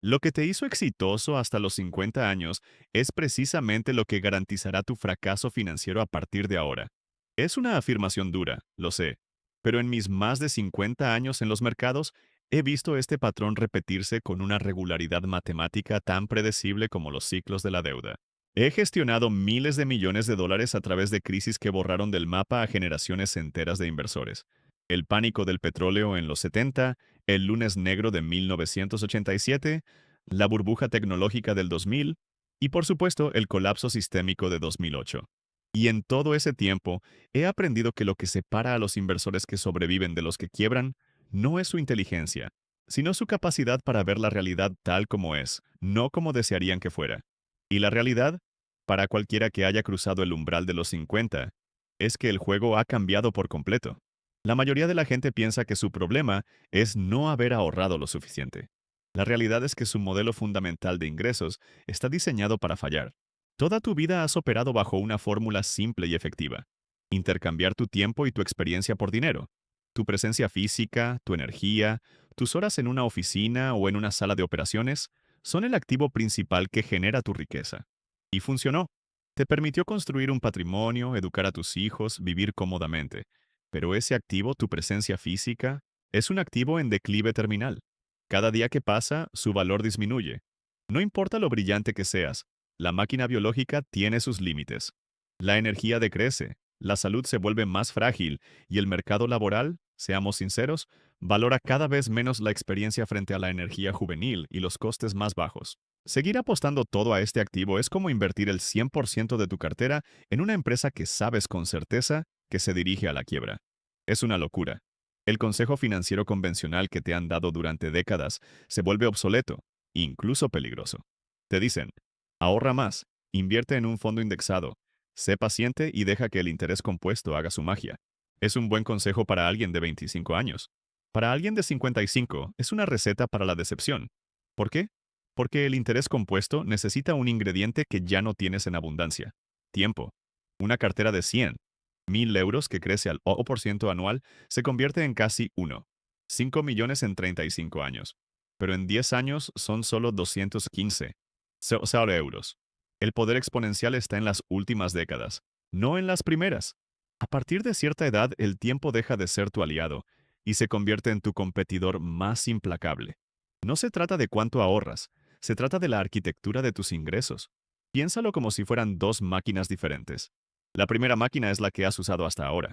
Lo que te hizo exitoso hasta los 50 años es precisamente lo que garantizará tu fracaso financiero a partir de ahora. Es una afirmación dura, lo sé, pero en mis más de 50 años en los mercados he visto este patrón repetirse con una regularidad matemática tan predecible como los ciclos de la deuda. He gestionado miles de millones de dólares a través de crisis que borraron del mapa a generaciones enteras de inversores. El pánico del petróleo en los 70, el lunes negro de 1987, la burbuja tecnológica del 2000 y, por supuesto, el colapso sistémico de 2008. Y en todo ese tiempo, he aprendido que lo que separa a los inversores que sobreviven de los que quiebran no es su inteligencia, sino su capacidad para ver la realidad tal como es, no como desearían que fuera. Y la realidad, para cualquiera que haya cruzado el umbral de los 50, es que el juego ha cambiado por completo. La mayoría de la gente piensa que su problema es no haber ahorrado lo suficiente. La realidad es que su modelo fundamental de ingresos está diseñado para fallar. Toda tu vida has operado bajo una fórmula simple y efectiva. Intercambiar tu tiempo y tu experiencia por dinero. Tu presencia física, tu energía, tus horas en una oficina o en una sala de operaciones son el activo principal que genera tu riqueza. Y funcionó. Te permitió construir un patrimonio, educar a tus hijos, vivir cómodamente. Pero ese activo, tu presencia física, es un activo en declive terminal. Cada día que pasa, su valor disminuye. No importa lo brillante que seas, la máquina biológica tiene sus límites. La energía decrece, la salud se vuelve más frágil y el mercado laboral, seamos sinceros, valora cada vez menos la experiencia frente a la energía juvenil y los costes más bajos. Seguir apostando todo a este activo es como invertir el 100% de tu cartera en una empresa que sabes con certeza que se dirige a la quiebra. Es una locura. El consejo financiero convencional que te han dado durante décadas se vuelve obsoleto, incluso peligroso. Te dicen, ahorra más, invierte en un fondo indexado, sé paciente y deja que el interés compuesto haga su magia. Es un buen consejo para alguien de 25 años. Para alguien de 55 es una receta para la decepción. ¿Por qué? Porque el interés compuesto necesita un ingrediente que ya no tienes en abundancia: tiempo. Una cartera de 100.000 euros que crece al 8% anual se convierte en casi 5 millones en 35 años. Pero en 10 años son solo 215 solo euros. El poder exponencial está en las últimas décadas, no en las primeras. A partir de cierta edad, el tiempo deja de ser tu aliado y se convierte en tu competidor más implacable. No se trata de cuánto ahorras, se trata de la arquitectura de tus ingresos. Piénsalo como si fueran dos máquinas diferentes. La primera máquina es la que has usado hasta ahora.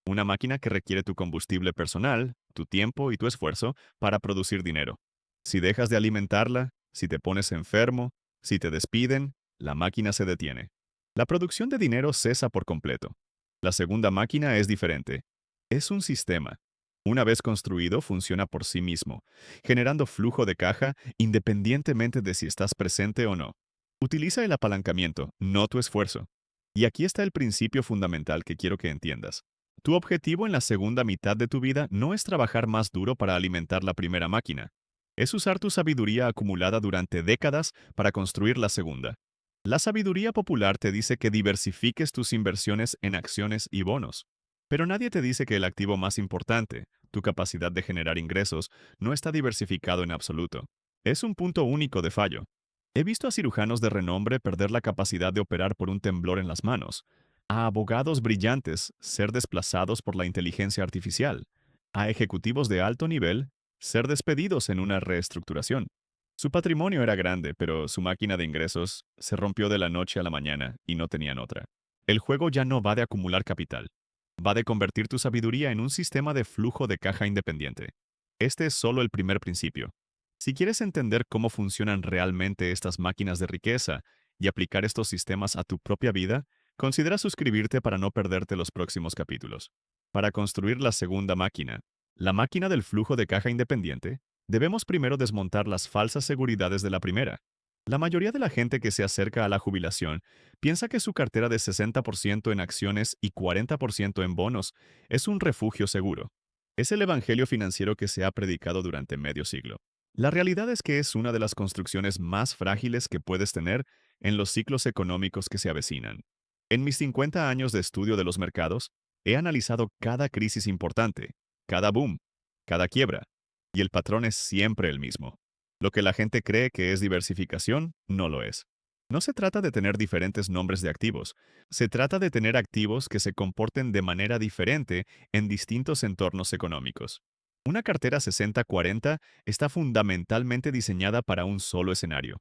Una máquina que requiere tu combustible personal, tu tiempo y tu esfuerzo para producir dinero. Si dejas de alimentarla, si te pones enfermo, si te despiden, la máquina se detiene. La producción de dinero cesa por completo. La segunda máquina es diferente. Es un sistema. Una vez construido, funciona por sí mismo, generando flujo de caja independientemente de si estás presente o no. Utiliza el apalancamiento, no tu esfuerzo. Y aquí está el principio fundamental que quiero que entiendas. Tu objetivo en la segunda mitad de tu vida no es trabajar más duro para alimentar la primera máquina. Es usar tu sabiduría acumulada durante décadas para construir la segunda. La sabiduría popular te dice que diversifiques tus inversiones en acciones y bonos. Pero nadie te dice que el activo más importante, tu capacidad de generar ingresos, no está diversificado en absoluto. Es un punto único de fallo. He visto a cirujanos de renombre perder la capacidad de operar por un temblor en las manos, a abogados brillantes ser desplazados por la inteligencia artificial, a ejecutivos de alto nivel ser despedidos en una reestructuración. Su patrimonio era grande, pero su máquina de ingresos se rompió de la noche a la mañana y no tenían otra. El juego ya no va de acumular capital, va de convertir tu sabiduría en un sistema de flujo de caja independiente. Este es solo el primer principio. Si quieres entender cómo funcionan realmente estas máquinas de riqueza y aplicar estos sistemas a tu propia vida, considera suscribirte para no perderte los próximos capítulos. Para construir la segunda máquina, la máquina del flujo de caja independiente, debemos primero desmontar las falsas seguridades de la primera. La mayoría de la gente que se acerca a la jubilación piensa que su cartera de 60% en acciones y 40% en bonos es un refugio seguro. Es el evangelio financiero que se ha predicado durante medio siglo. La realidad es que es una de las construcciones más frágiles que puedes tener en los ciclos económicos que se avecinan. En mis 50 años de estudio de los mercados, he analizado cada crisis importante, cada boom, cada quiebra, y el patrón es siempre el mismo. Lo que la gente cree que es diversificación, no lo es. No se trata de tener diferentes nombres de activos, se trata de tener activos que se comporten de manera diferente en distintos entornos económicos. Una cartera 60-40 está fundamentalmente diseñada para un solo escenario,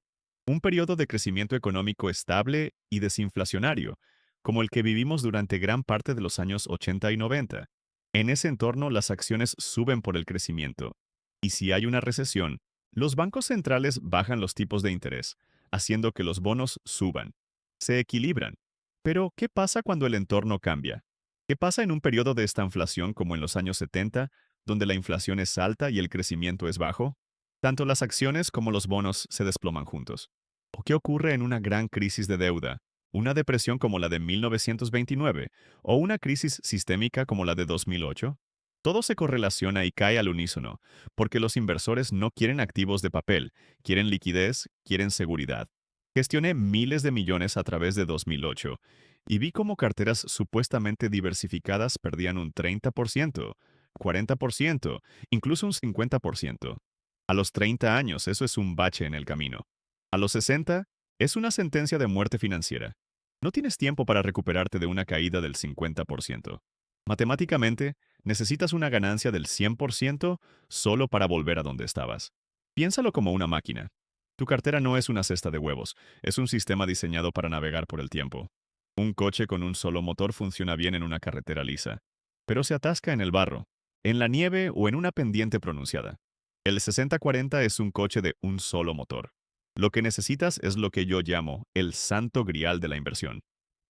un periodo de crecimiento económico estable y desinflacionario, como el que vivimos durante gran parte de los años 80 y 90. En ese entorno, las acciones suben por el crecimiento. Y si hay una recesión, los bancos centrales bajan los tipos de interés, haciendo que los bonos suban. Se equilibran. Pero, ¿qué pasa cuando el entorno cambia? ¿Qué pasa en un periodo de estanflación como en los años 70, donde la inflación es alta y el crecimiento es bajo? Tanto las acciones como los bonos se desploman juntos. ¿O qué ocurre en una gran crisis de deuda, una depresión como la de 1929 o una crisis sistémica como la de 2008? Todo se correlaciona y cae al unísono, porque los inversores no quieren activos de papel, quieren liquidez, quieren seguridad. Gestioné miles de millones a través de 2008 y vi cómo carteras supuestamente diversificadas perdían un 30%, 40%, incluso un 50%. A los 30 años eso es un bache en el camino. A los 60 es una sentencia de muerte financiera. No tienes tiempo para recuperarte de una caída del 50%. Matemáticamente, necesitas una ganancia del 100% solo para volver a donde estabas. Piénsalo como una máquina. Tu cartera no es una cesta de huevos, es un sistema diseñado para navegar por el tiempo. Un coche con un solo motor funciona bien en una carretera lisa, pero se atasca en el barro, en la nieve o en una pendiente pronunciada. El 60-40 es un coche de un solo motor. Lo que necesitas es lo que yo llamo el santo grial de la inversión.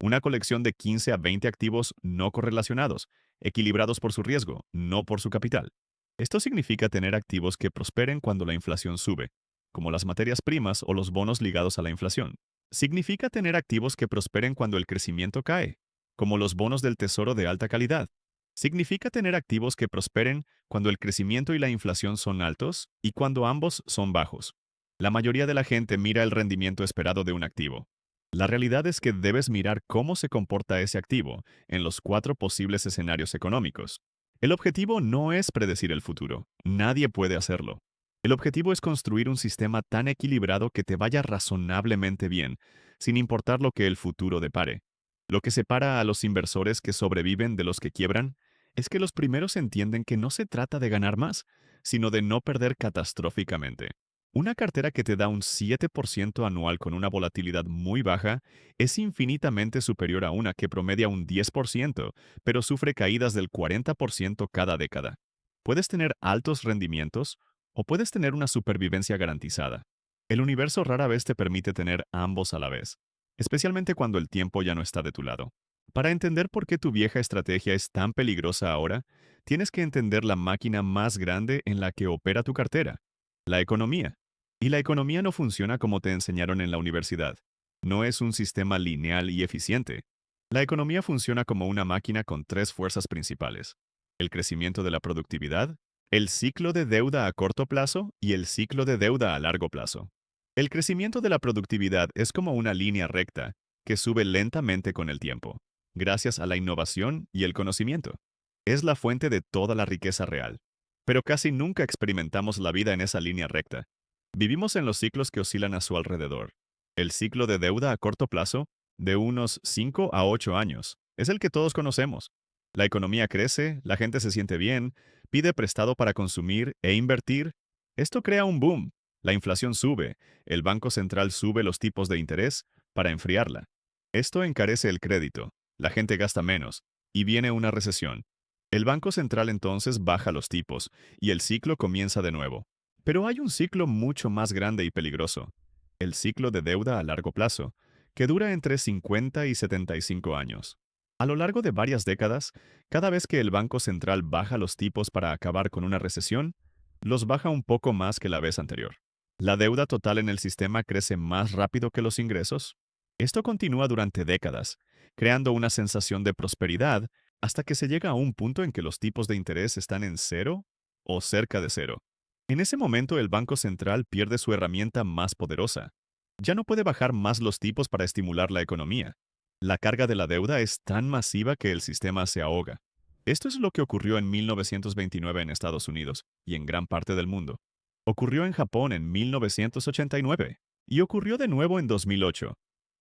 Una colección de 15 a 20 activos no correlacionados, equilibrados por su riesgo, no por su capital. Esto significa tener activos que prosperen cuando la inflación sube, como las materias primas o los bonos ligados a la inflación. Significa tener activos que prosperen cuando el crecimiento cae, como los bonos del tesoro de alta calidad. Significa tener activos que prosperen cuando el crecimiento y la inflación son altos y cuando ambos son bajos. La mayoría de la gente mira el rendimiento esperado de un activo. La realidad es que debes mirar cómo se comporta ese activo en los 4 posibles escenarios económicos. El objetivo no es predecir el futuro. Nadie puede hacerlo. El objetivo es construir un sistema tan equilibrado que te vaya razonablemente bien, sin importar lo que el futuro depare. Lo que separa a los inversores que sobreviven de los que quiebran es que los primeros entienden que no se trata de ganar más, sino de no perder catastróficamente. Una cartera que te da un 7% anual con una volatilidad muy baja es infinitamente superior a una que promedia un 10%, pero sufre caídas del 40% cada década. Puedes tener altos rendimientos o puedes tener una supervivencia garantizada. El universo rara vez te permite tener ambos a la vez, especialmente cuando el tiempo ya no está de tu lado. Para entender por qué tu vieja estrategia es tan peligrosa ahora, tienes que entender la máquina más grande en la que opera tu cartera, la economía. Y la economía no funciona como te enseñaron en la universidad. No es un sistema lineal y eficiente. La economía funciona como una máquina con 3 fuerzas principales: el crecimiento de la productividad, el ciclo de deuda a corto plazo y el ciclo de deuda a largo plazo. El crecimiento de la productividad es como una línea recta que sube lentamente con el tiempo, gracias a la innovación y el conocimiento. Es la fuente de toda la riqueza real. Pero casi nunca experimentamos la vida en esa línea recta. Vivimos en los ciclos que oscilan a su alrededor. El ciclo de deuda a corto plazo, de unos 5 a 8 años, es el que todos conocemos. La economía crece, la gente se siente bien, pide prestado para consumir e invertir. Esto crea un boom. La inflación sube, el Banco Central sube los tipos de interés para enfriarla. Esto encarece el crédito, la gente gasta menos, y viene una recesión. El Banco Central entonces baja los tipos, y el ciclo comienza de nuevo. Pero hay un ciclo mucho más grande y peligroso, el ciclo de deuda a largo plazo, que dura entre 50 y 75 años. A lo largo de varias décadas, cada vez que el Banco Central baja los tipos para acabar con una recesión, los baja un poco más que la vez anterior. La deuda total en el sistema crece más rápido que los ingresos. Esto continúa durante décadas, creando una sensación de prosperidad hasta que se llega a un punto en que los tipos de interés están en cero o cerca de cero. En ese momento el Banco Central pierde su herramienta más poderosa. Ya no puede bajar más los tipos para estimular la economía. La carga de la deuda es tan masiva que el sistema se ahoga. Esto es lo que ocurrió en 1929 en Estados Unidos y en gran parte del mundo. Ocurrió en Japón en 1989 y ocurrió de nuevo en 2008.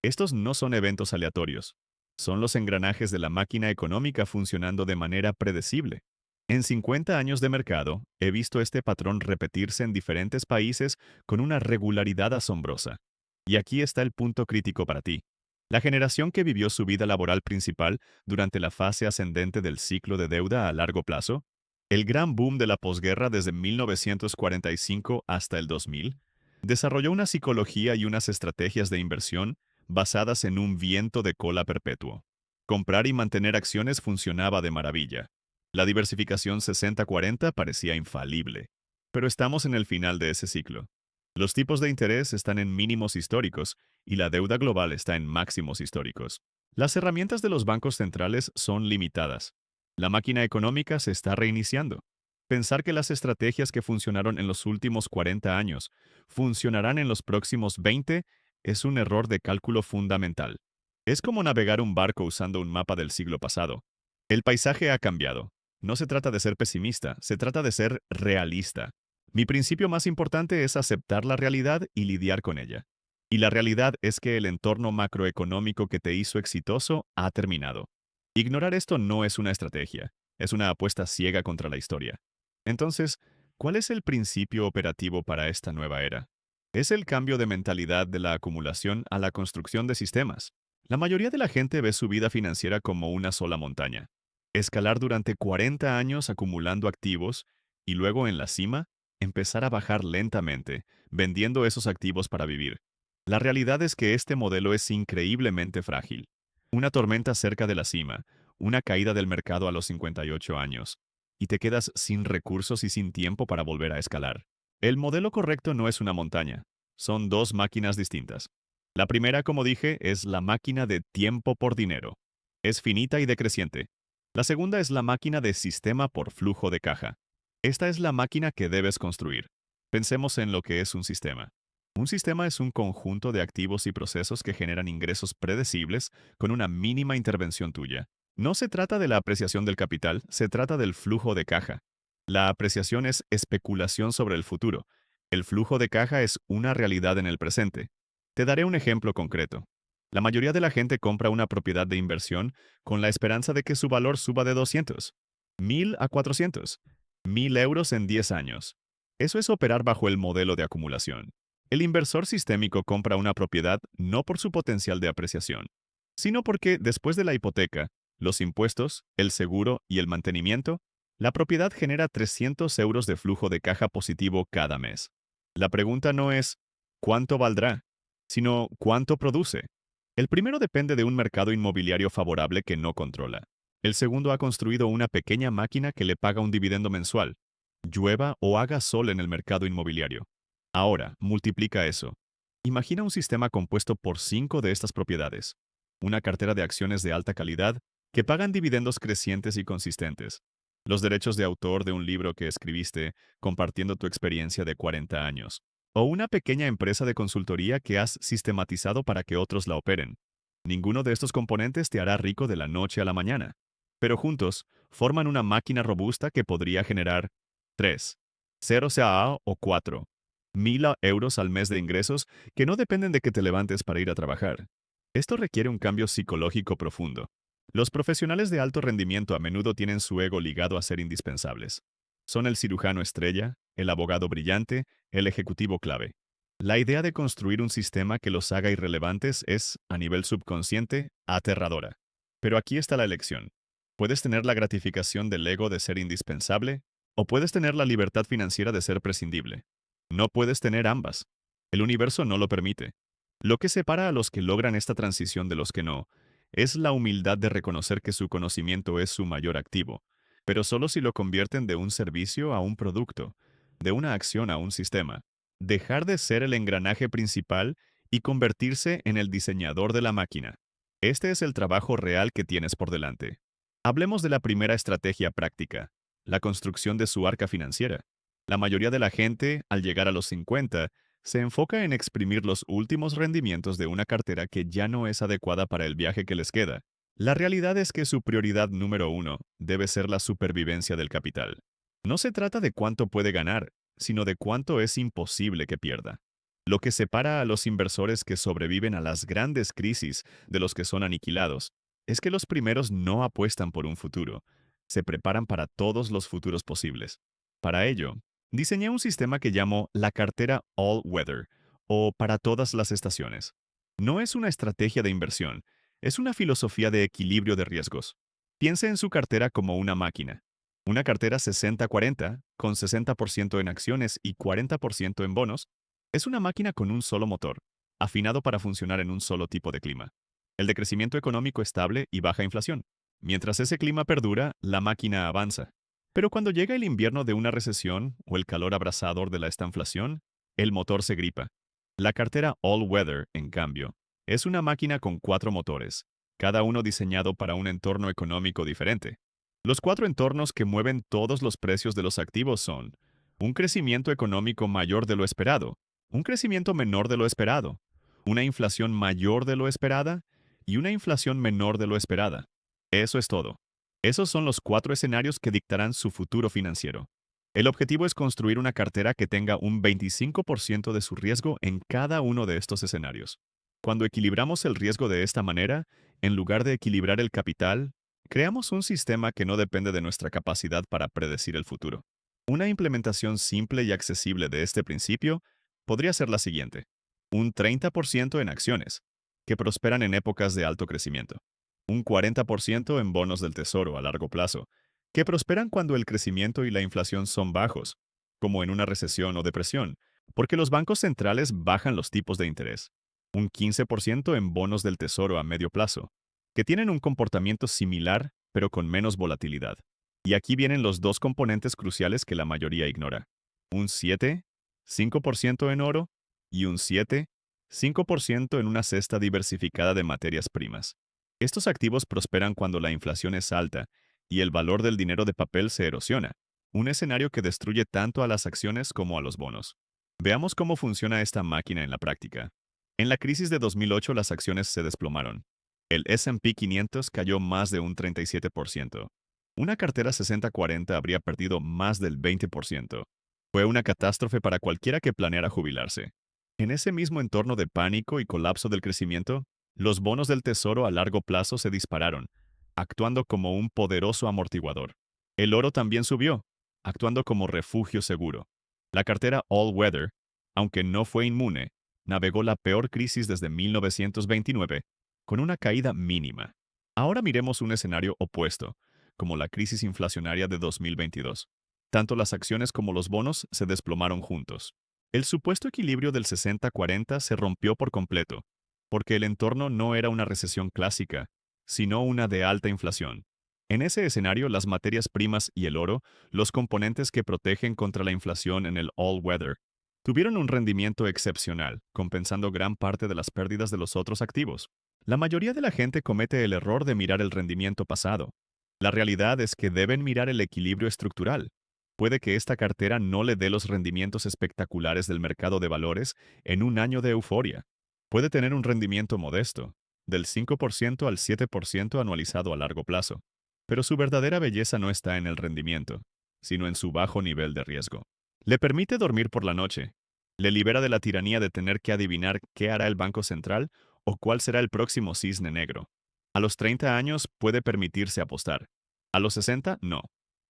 Estos no son eventos aleatorios. Son los engranajes de la máquina económica funcionando de manera predecible. En 50 años de mercado, he visto este patrón repetirse en diferentes países con una regularidad asombrosa. Y aquí está el punto crítico para ti. La generación que vivió su vida laboral principal durante la fase ascendente del ciclo de deuda a largo plazo, el gran boom de la posguerra desde 1945 hasta el 2000, desarrolló una psicología y unas estrategias de inversión basadas en un viento de cola perpetuo. Comprar y mantener acciones funcionaba de maravilla. La diversificación 60-40 parecía infalible. Pero estamos en el final de ese ciclo. Los tipos de interés están en mínimos históricos y la deuda global está en máximos históricos. Las herramientas de los bancos centrales son limitadas. La máquina económica se está reiniciando. Pensar que las estrategias que funcionaron en los últimos 40 años funcionarán en los próximos 20 es un error de cálculo fundamental. Es como navegar un barco usando un mapa del siglo pasado. El paisaje ha cambiado. No se trata de ser pesimista, se trata de ser realista. Mi principio más importante es aceptar la realidad y lidiar con ella. Y la realidad es que el entorno macroeconómico que te hizo exitoso ha terminado. Ignorar esto no es una estrategia, es una apuesta ciega contra la historia. Entonces, ¿cuál es el principio operativo para esta nueva era? Es el cambio de mentalidad de la acumulación a la construcción de sistemas. La mayoría de la gente ve su vida financiera como una sola montaña. Escalar durante 40 años acumulando activos y luego en la cima, empezar a bajar lentamente, vendiendo esos activos para vivir. La realidad es que este modelo es increíblemente frágil. Una tormenta cerca de la cima, una caída del mercado a los 58 años, y te quedas sin recursos y sin tiempo para volver a escalar. El modelo correcto no es una montaña, son dos máquinas distintas. La primera, como dije, es la máquina de tiempo por dinero. Es finita y decreciente. La segunda es la máquina de sistema por flujo de caja. Esta es la máquina que debes construir. Pensemos en lo que es un sistema. Un sistema es un conjunto de activos y procesos que generan ingresos predecibles con una mínima intervención tuya. No se trata de la apreciación del capital, se trata del flujo de caja. La apreciación es especulación sobre el futuro. El flujo de caja es una realidad en el presente. Te daré un ejemplo concreto. La mayoría de la gente compra una propiedad de inversión con la esperanza de que su valor suba de 200, 1000 a 400, 1000 euros en 10 años. Eso es operar bajo el modelo de acumulación. El inversor sistémico compra una propiedad no por su potencial de apreciación, sino porque después de la hipoteca, los impuestos, el seguro y el mantenimiento, la propiedad genera 300 euros de flujo de caja positivo cada mes. La pregunta no es ¿cuánto valdrá?, sino ¿cuánto produce? El primero depende de un mercado inmobiliario favorable que no controla. El segundo ha construido una pequeña máquina que le paga un dividendo mensual, llueva o haga sol en el mercado inmobiliario. Ahora, multiplica eso. Imagina un sistema compuesto por 5 de estas propiedades. Una cartera de acciones de alta calidad que pagan dividendos crecientes y consistentes. Los derechos de autor de un libro que escribiste compartiendo tu experiencia de 40 años. O una pequeña empresa de consultoría que has sistematizado para que otros la operen. Ninguno de estos componentes te hará rico de la noche a la mañana, pero juntos forman una máquina robusta que podría generar 3, 0 CAA o 4, 1000 euros al mes de ingresos que no dependen de que te levantes para ir a trabajar. Esto requiere un cambio psicológico profundo. Los profesionales de alto rendimiento a menudo tienen su ego ligado a ser indispensables. Son el cirujano estrella, el abogado brillante, el ejecutivo clave. La idea de construir un sistema que los haga irrelevantes es, a nivel subconsciente, aterradora. Pero aquí está la elección. Puedes tener la gratificación del ego de ser indispensable, o puedes tener la libertad financiera de ser prescindible. No puedes tener ambas. El universo no lo permite. Lo que separa a los que logran esta transición de los que no, es la humildad de reconocer que su conocimiento es su mayor activo, pero solo si lo convierten de un servicio a un producto, de una acción a un sistema. Dejar de ser el engranaje principal y convertirse en el diseñador de la máquina. Este es el trabajo real que tienes por delante. Hablemos de la primera estrategia práctica, la construcción de su arca financiera. La mayoría de la gente, al llegar a los 50, se enfoca en exprimir los últimos rendimientos de una cartera que ya no es adecuada para el viaje que les queda. La realidad es que su prioridad número uno debe ser la supervivencia del capital. No se trata de cuánto puede ganar, sino de cuánto es imposible que pierda. Lo que separa a los inversores que sobreviven a las grandes crisis de los que son aniquilados es que los primeros no apuestan por un futuro, se preparan para todos los futuros posibles. Para ello, diseñé un sistema que llamo la cartera All Weather, o para todas las estaciones. No es una estrategia de inversión, es una filosofía de equilibrio de riesgos. Piense en su cartera como una máquina. Una cartera 60-40, con 60% en acciones y 40% en bonos, es una máquina con un solo motor, afinado para funcionar en un solo tipo de clima, el de crecimiento económico estable y baja inflación. Mientras ese clima perdura, la máquina avanza. Pero cuando llega el invierno de una recesión o el calor abrasador de la estanflación, el motor se gripa. La cartera All Weather, en cambio, es una máquina con 4 motores, cada uno diseñado para un entorno económico diferente. Los 4 entornos que mueven todos los precios de los activos son un crecimiento económico mayor de lo esperado, un crecimiento menor de lo esperado, una inflación mayor de lo esperada y una inflación menor de lo esperada. Eso es todo. Esos son los 4 escenarios que dictarán su futuro financiero. El objetivo es construir una cartera que tenga un 25% de su riesgo en cada uno de estos escenarios. Cuando equilibramos el riesgo de esta manera, en lugar de equilibrar el capital, creamos un sistema que no depende de nuestra capacidad para predecir el futuro. Una implementación simple y accesible de este principio podría ser la siguiente. Un 30% en acciones, que prosperan en épocas de alto crecimiento. Un 40% en bonos del tesoro a largo plazo, que prosperan cuando el crecimiento y la inflación son bajos, como en una recesión o depresión, porque los bancos centrales bajan los tipos de interés. Un 15% en bonos del tesoro a medio plazo, que tienen un comportamiento similar, pero con menos volatilidad. Y aquí vienen los 2 componentes cruciales que la mayoría ignora. Un 5% en oro y un 5% en una cesta diversificada de materias primas. Estos activos prosperan cuando la inflación es alta y el valor del dinero de papel se erosiona, un escenario que destruye tanto a las acciones como a los bonos. Veamos cómo funciona esta máquina en la práctica. En la crisis de 2008 las acciones se desplomaron. El S&P 500 cayó más de un 37%. Una cartera 60-40 habría perdido más del 20%. Fue una catástrofe para cualquiera que planeara jubilarse. En ese mismo entorno de pánico y colapso del crecimiento, los bonos del tesoro a largo plazo se dispararon, actuando como un poderoso amortiguador. El oro también subió, actuando como refugio seguro. La cartera All Weather, aunque no fue inmune, navegó la peor crisis desde 1929, con una caída mínima. Ahora miremos un escenario opuesto, como la crisis inflacionaria de 2022. Tanto las acciones como los bonos se desplomaron juntos. El supuesto equilibrio del 60-40 se rompió por completo, porque el entorno no era una recesión clásica, sino una de alta inflación. En ese escenario, las materias primas y el oro, los componentes que protegen contra la inflación en el all weather, tuvieron un rendimiento excepcional, compensando gran parte de las pérdidas de los otros activos. La mayoría de la gente comete el error de mirar el rendimiento pasado. La realidad es que deben mirar el equilibrio estructural. Puede que esta cartera no le dé los rendimientos espectaculares del mercado de valores en un año de euforia. Puede tener un rendimiento modesto, del 5% al 7% anualizado a largo plazo. Pero su verdadera belleza no está en el rendimiento, sino en su bajo nivel de riesgo. Le permite dormir por la noche. Le libera de la tiranía de tener que adivinar qué hará el Banco Central o cuál será el próximo cisne negro. A los 30 años puede permitirse apostar. A los 60, no.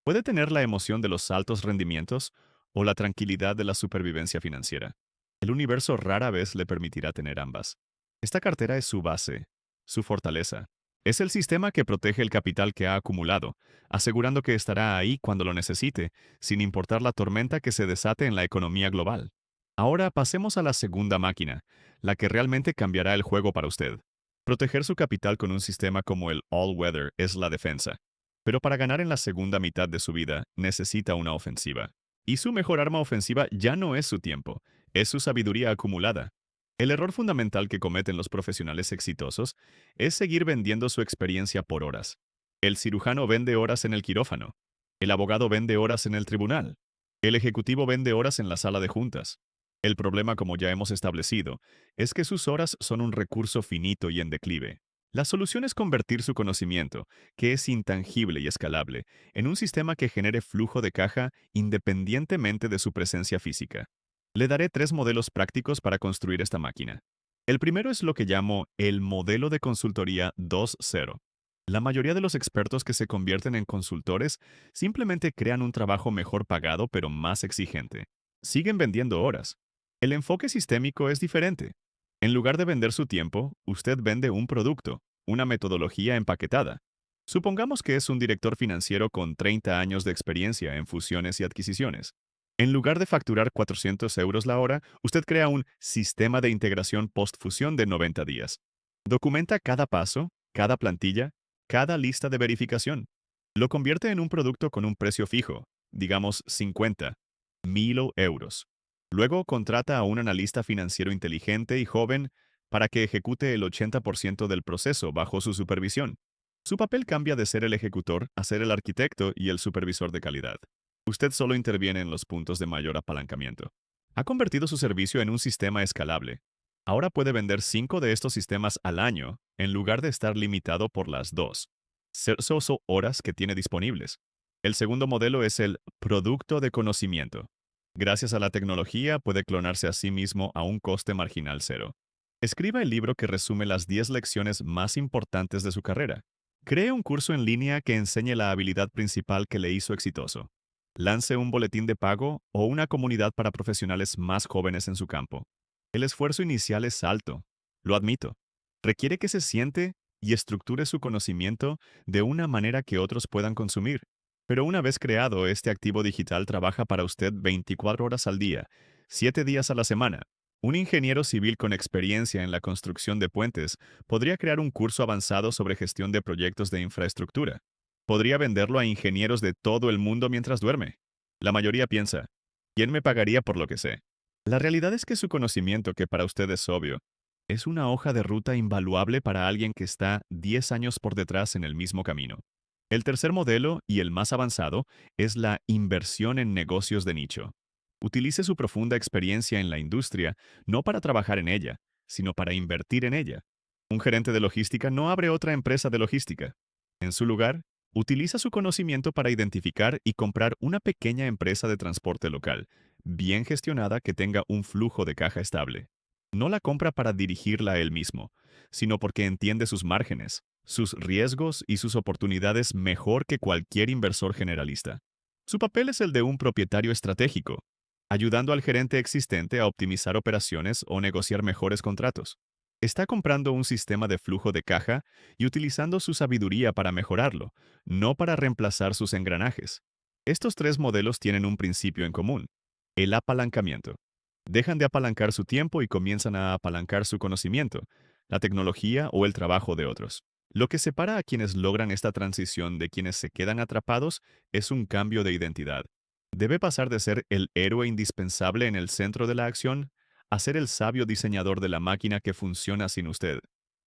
Puede tener la emoción de los altos rendimientos o la tranquilidad de la supervivencia financiera. El universo rara vez le permitirá tener ambas. Esta cartera es su base, su fortaleza. Es el sistema que protege el capital que ha acumulado, asegurando que estará ahí cuando lo necesite, sin importar la tormenta que se desate en la economía global. Ahora pasemos a la segunda máquina, la que realmente cambiará el juego para usted. Proteger su capital con un sistema como el All Weather es la defensa. Pero para ganar en la segunda mitad de su vida, necesita una ofensiva. Y su mejor arma ofensiva ya no es su tiempo, es su sabiduría acumulada. El error fundamental que cometen los profesionales exitosos es seguir vendiendo su experiencia por horas. El cirujano vende horas en el quirófano. El abogado vende horas en el tribunal. El ejecutivo vende horas en la sala de juntas. El problema, como ya hemos establecido, es que sus horas son un recurso finito y en declive. La solución es convertir su conocimiento, que es intangible y escalable, en un sistema que genere flujo de caja independientemente de su presencia física. Le daré tres modelos prácticos para construir esta máquina. El primero es lo que llamo el modelo de consultoría 2.0. La mayoría de los expertos que se convierten en consultores simplemente crean un trabajo mejor pagado pero más exigente. Siguen vendiendo horas. El enfoque sistémico es diferente. En lugar de vender su tiempo, usted vende un producto, una metodología empaquetada. Supongamos que es un director financiero con 30 años de experiencia en fusiones y adquisiciones. En lugar de facturar 400 euros la hora, usted crea un sistema de integración post-fusión de 90 días. Documenta cada paso, cada plantilla, cada lista de verificación. Lo convierte en un producto con un precio fijo, digamos 50, 1000 euros. Luego contrata a un analista financiero inteligente y joven para que ejecute el 80% del proceso bajo su supervisión. Su papel cambia de ser el ejecutor a ser el arquitecto y el supervisor de calidad. Usted solo interviene en los puntos de mayor apalancamiento. Ha convertido su servicio en un sistema escalable. Ahora puede vender 5 de estos sistemas al año en lugar de estar limitado por las 2 horas que tiene disponibles. El segundo modelo es el producto de conocimiento. Gracias a la tecnología puede clonarse a sí mismo a un coste marginal cero. Escriba el libro que resume las 10 lecciones más importantes de su carrera. Cree un curso en línea que enseñe la habilidad principal que le hizo exitoso. Lance un boletín de pago o una comunidad para profesionales más jóvenes en su campo. El esfuerzo inicial es alto, lo admito. Requiere que se siente y estructure su conocimiento de una manera que otros puedan consumir. Pero una vez creado, este activo digital trabaja para usted 24 horas al día, 7 días a la semana. Un ingeniero civil con experiencia en la construcción de puentes podría crear un curso avanzado sobre gestión de proyectos de infraestructura. Podría venderlo a ingenieros de todo el mundo mientras duerme. La mayoría piensa, ¿quién me pagaría por lo que sé? La realidad es que su conocimiento, que para usted es obvio, es una hoja de ruta invaluable para alguien que está 10 años por detrás en el mismo camino. El tercer modelo, y el más avanzado, es la inversión en negocios de nicho. Utilice su profunda experiencia en la industria no para trabajar en ella, sino para invertir en ella. Un gerente de logística no abre otra empresa de logística. En su lugar, utiliza su conocimiento para identificar y comprar una pequeña empresa de transporte local, bien gestionada que tenga un flujo de caja estable. No la compra para dirigirla él mismo, sino porque entiende sus márgenes, sus riesgos y sus oportunidades mejor que cualquier inversor generalista. Su papel es el de un propietario estratégico, ayudando al gerente existente a optimizar operaciones o negociar mejores contratos. Está comprando un sistema de flujo de caja y utilizando su sabiduría para mejorarlo, no para reemplazar sus engranajes. Estos tres modelos tienen un principio en común: el apalancamiento. Dejan de apalancar su tiempo y comienzan a apalancar su conocimiento, la tecnología o el trabajo de otros. Lo que separa a quienes logran esta transición de quienes se quedan atrapados es un cambio de identidad. Debe pasar de ser el héroe indispensable en el centro de la acción a ser el sabio diseñador de la máquina que funciona sin usted.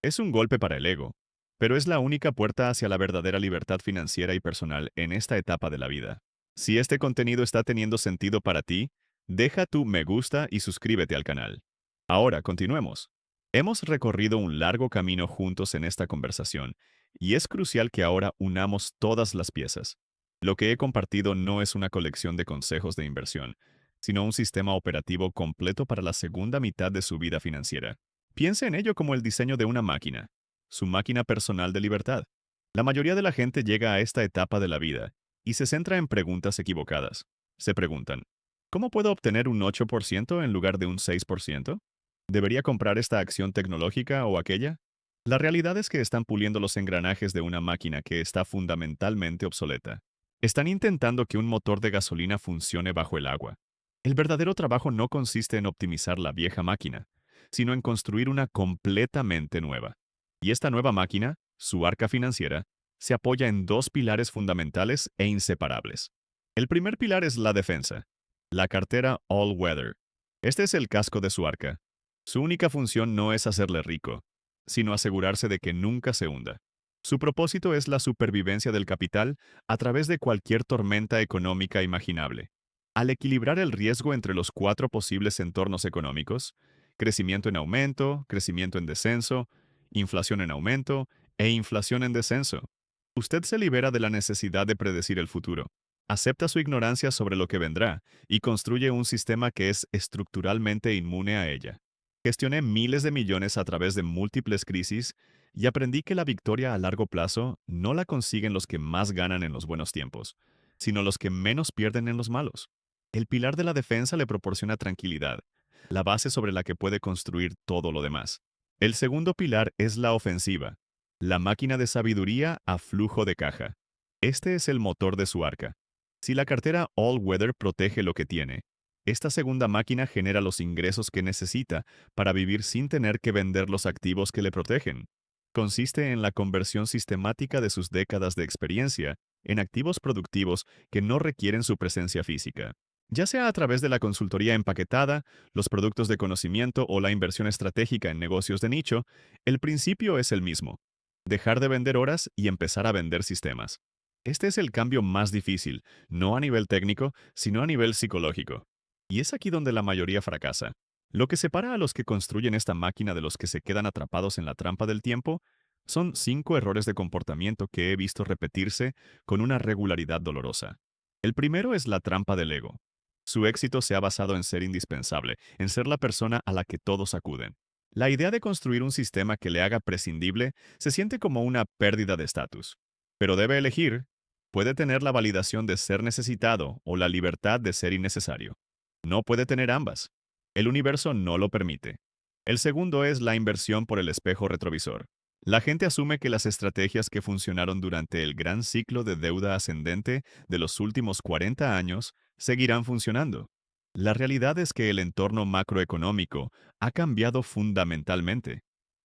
Es un golpe para el ego, pero es la única puerta hacia la verdadera libertad financiera y personal en esta etapa de la vida. Si este contenido está teniendo sentido para ti, deja tu me gusta y suscríbete al canal. Ahora, continuemos. Hemos recorrido un largo camino juntos en esta conversación, y es crucial que ahora unamos todas las piezas. Lo que he compartido no es una colección de consejos de inversión, sino un sistema operativo completo para la segunda mitad de su vida financiera. Piense en ello como el diseño de una máquina, su máquina personal de libertad. La mayoría de la gente llega a esta etapa de la vida y se centra en preguntas equivocadas. Se preguntan, ¿cómo puedo obtener un 8% en lugar de un 6%? ¿Debería comprar esta acción tecnológica o aquella? La realidad es que están puliendo los engranajes de una máquina que está fundamentalmente obsoleta. Están intentando que un motor de gasolina funcione bajo el agua. El verdadero trabajo no consiste en optimizar la vieja máquina, sino en construir una completamente nueva. Y esta nueva máquina, su arca financiera, se apoya en dos pilares fundamentales e inseparables. El primer pilar es la defensa, la cartera All Weather. Este es el casco de su arca. Su única función no es hacerle rico, sino asegurarse de que nunca se hunda. Su propósito es la supervivencia del capital a través de cualquier tormenta económica imaginable. Al equilibrar el riesgo entre los cuatro posibles entornos económicos, crecimiento en aumento, crecimiento en descenso inflación en aumento e inflación en descenso. Usted se libera de la necesidad de predecir el futuro, acepta su ignorancia sobre lo que vendrá y construye un sistema que es estructuralmente inmune a ella. Gestioné miles de millones a través de múltiples crisis y aprendí que la victoria a largo plazo no la consiguen los que más ganan en los buenos tiempos, sino los que menos pierden en los malos. El pilar de la defensa le proporciona tranquilidad, la base sobre la que puede construir todo lo demás. El segundo pilar es la ofensiva, la máquina de sabiduría a flujo de caja. Este es el motor de su arca. Si la cartera All Weather protege lo que tiene, esta segunda máquina genera los ingresos que necesita para vivir sin tener que vender los activos que le protegen. Consiste en la conversión sistemática de sus décadas de experiencia en activos productivos que no requieren su presencia física. Ya sea a través de la consultoría empaquetada, los productos de conocimiento o la inversión estratégica en negocios de nicho, el principio es el mismo: dejar de vender horas y empezar a vender sistemas. Este es el cambio más difícil, no a nivel técnico, sino a nivel psicológico. Y es aquí donde la mayoría fracasa. Lo que separa a los que construyen esta máquina de los que se quedan atrapados en la trampa del tiempo son 5 errores de comportamiento que he visto repetirse con una regularidad dolorosa. El primero es la trampa del ego. Su éxito se ha basado en ser indispensable, en ser la persona a la que todos acuden. La idea de construir un sistema que le haga prescindible se siente como una pérdida de estatus. Pero debe elegir. Puede tener la validación de ser necesitado o la libertad de ser innecesario. No puede tener ambas. El universo no lo permite. El segundo es la inversión por el espejo retrovisor. La gente asume que las estrategias que funcionaron durante el gran ciclo de deuda ascendente de los últimos 40 años seguirán funcionando. La realidad es que el entorno macroeconómico ha cambiado fundamentalmente.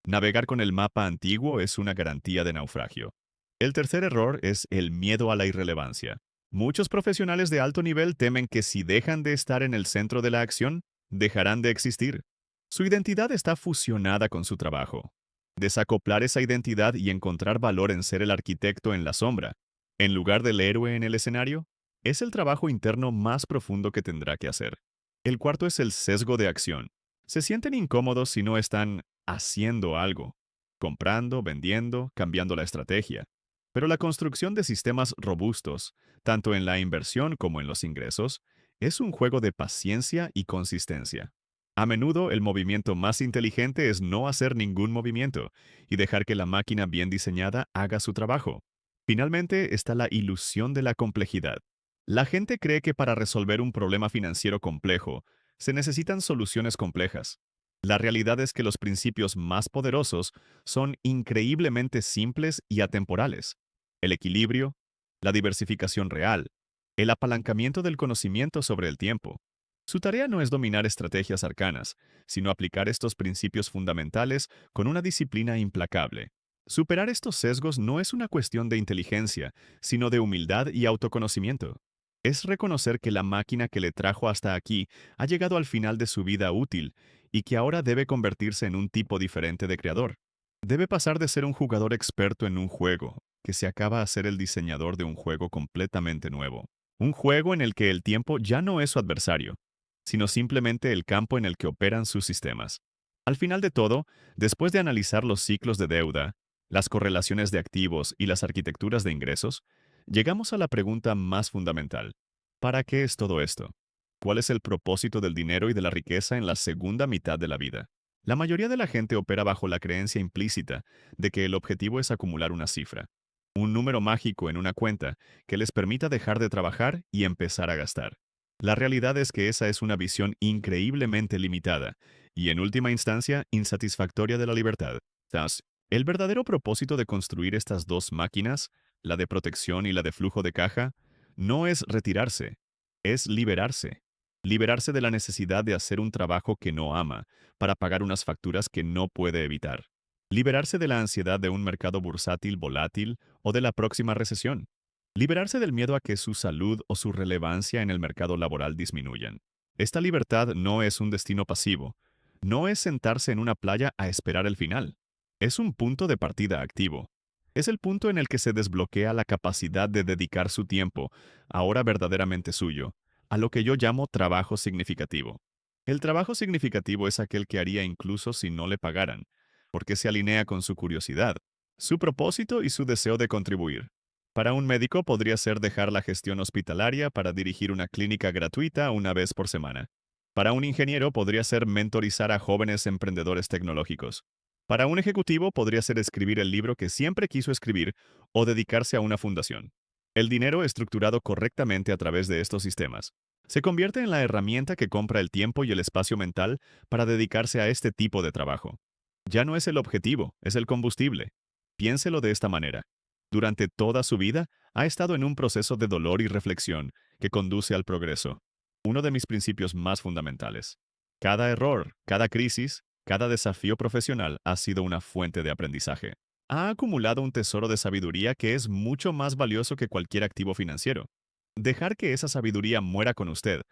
Navegar con el mapa antiguo es una garantía de naufragio. El tercer error es el miedo a la irrelevancia. Muchos profesionales de alto nivel temen que si dejan de estar en el centro de la acción, dejarán de existir. Su identidad está fusionada con su trabajo. Desacoplar esa identidad y encontrar valor en ser el arquitecto en la sombra, en lugar del héroe en el escenario, es el trabajo interno más profundo que tendrá que hacer. El cuarto es el sesgo de acción. Se sienten incómodos si no están haciendo algo, comprando, vendiendo, cambiando la estrategia. Pero la construcción de sistemas robustos, tanto en la inversión como en los ingresos, es un juego de paciencia y consistencia. A menudo el movimiento más inteligente es no hacer ningún movimiento y dejar que la máquina bien diseñada haga su trabajo. Finalmente está la ilusión de la complejidad. La gente cree que para resolver un problema financiero complejo se necesitan soluciones complejas. La realidad es que los principios más poderosos son increíblemente simples y atemporales. El equilibrio, la diversificación real, el apalancamiento del conocimiento sobre el tiempo. Su tarea no es dominar estrategias arcanas, sino aplicar estos principios fundamentales con una disciplina implacable. Superar estos sesgos no es una cuestión de inteligencia, sino de humildad y autoconocimiento. Es reconocer que la máquina que le trajo hasta aquí ha llegado al final de su vida útil y que ahora debe convertirse en un tipo diferente de creador. Debe pasar de ser un jugador experto en un juego, que se acaba a ser el diseñador de un juego completamente nuevo. Un juego en el que el tiempo ya no es su adversario, sino simplemente el campo en el que operan sus sistemas. Al final de todo, después de analizar los ciclos de deuda, las correlaciones de activos y las arquitecturas de ingresos, llegamos a la pregunta más fundamental. ¿Para qué es todo esto? ¿Cuál es el propósito del dinero y de la riqueza en la segunda mitad de la vida? La mayoría de la gente opera bajo la creencia implícita de que el objetivo es acumular una cifra, un número mágico en una cuenta que les permita dejar de trabajar y empezar a gastar. La realidad es que esa es una visión increíblemente limitada y, en última instancia, insatisfactoria de la libertad. Thus, el verdadero propósito de construir estas dos máquinas, la de protección y la de flujo de caja, no es retirarse, es liberarse. Liberarse de la necesidad de hacer un trabajo que no ama para pagar unas facturas que no puede evitar. Liberarse de la ansiedad de un mercado bursátil volátil o de la próxima recesión. Liberarse del miedo a que su salud o su relevancia en el mercado laboral disminuyan. Esta libertad no es un destino pasivo. No es sentarse en una playa a esperar el final. Es un punto de partida activo. Es el punto en el que se desbloquea la capacidad de dedicar su tiempo, ahora verdaderamente suyo, a lo que yo llamo trabajo significativo. El trabajo significativo es aquel que haría incluso si no le pagaran, porque se alinea con su curiosidad, su propósito y su deseo de contribuir. Para un médico podría ser dejar la gestión hospitalaria para dirigir una clínica gratuita una vez por semana. Para un ingeniero podría ser mentorizar a jóvenes emprendedores tecnológicos. Para un ejecutivo podría ser escribir el libro que siempre quiso escribir o dedicarse a una fundación. El dinero estructurado correctamente a través de estos sistemas se convierte en la herramienta que compra el tiempo y el espacio mental para dedicarse a este tipo de trabajo. Ya no es el objetivo, es el combustible. Piénselo de esta manera. Durante toda su vida ha estado en un proceso de dolor y reflexión que conduce al progreso. Uno de mis principios más fundamentales. Cada error, cada crisis, cada desafío profesional ha sido una fuente de aprendizaje. Ha acumulado un tesoro de sabiduría que es mucho más valioso que cualquier activo financiero. Dejar que esa sabiduría muera con usted,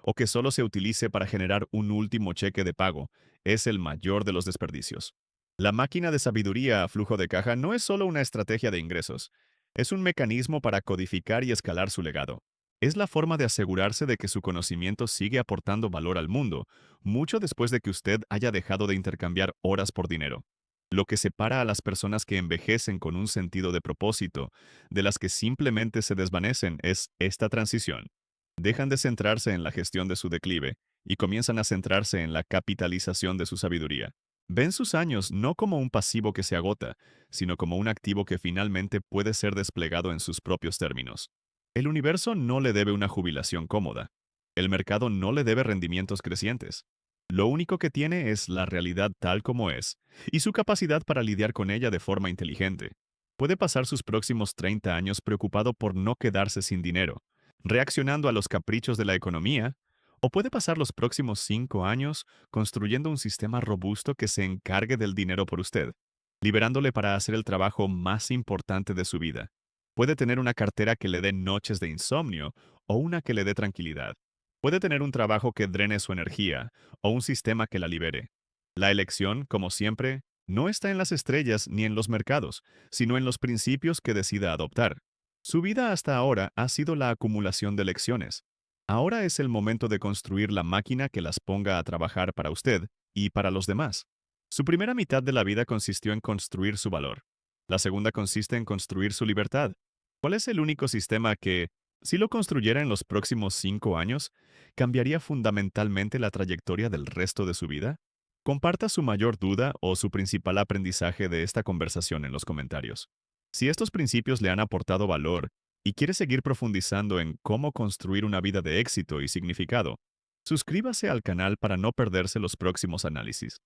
o que solo se utilice para generar un último cheque de pago, es el mayor de los desperdicios. La máquina de sabiduría a flujo de caja no es solo una estrategia de ingresos, es un mecanismo para codificar y escalar su legado. Es la forma de asegurarse de que su conocimiento sigue aportando valor al mundo, mucho después de que usted haya dejado de intercambiar horas por dinero. Lo que separa a las personas que envejecen con un sentido de propósito de las que simplemente se desvanecen es esta transición. Dejan de centrarse en la gestión de su declive y comienzan a centrarse en la capitalización de su sabiduría. Ven sus años no como un pasivo que se agota, sino como un activo que finalmente puede ser desplegado en sus propios términos. El universo no le debe una jubilación cómoda. El mercado no le debe rendimientos crecientes. Lo único que tiene es la realidad tal como es, y su capacidad para lidiar con ella de forma inteligente. Puede pasar sus próximos 30 años preocupado por no quedarse sin dinero, reaccionando a los caprichos de la economía, o puede pasar los próximos 5 años construyendo un sistema robusto que se encargue del dinero por usted, liberándole para hacer el trabajo más importante de su vida. Puede tener una cartera que le dé noches de insomnio o una que le dé tranquilidad. Puede tener un trabajo que drene su energía o un sistema que la libere. La elección, como siempre, no está en las estrellas ni en los mercados, sino en los principios que decida adoptar. Su vida hasta ahora ha sido la acumulación de lecciones. Ahora es el momento de construir la máquina que las ponga a trabajar para usted y para los demás. Su primera mitad de la vida consistió en construir su valor. La segunda consiste en construir su libertad. ¿Cuál es el único sistema que, si lo construyera en los próximos 5 años, cambiaría fundamentalmente la trayectoria del resto de su vida? Comparta su mayor duda o su principal aprendizaje de esta conversación en los comentarios. Si estos principios le han aportado valor y quiere seguir profundizando en cómo construir una vida de éxito y significado, suscríbase al canal para no perderse los próximos análisis.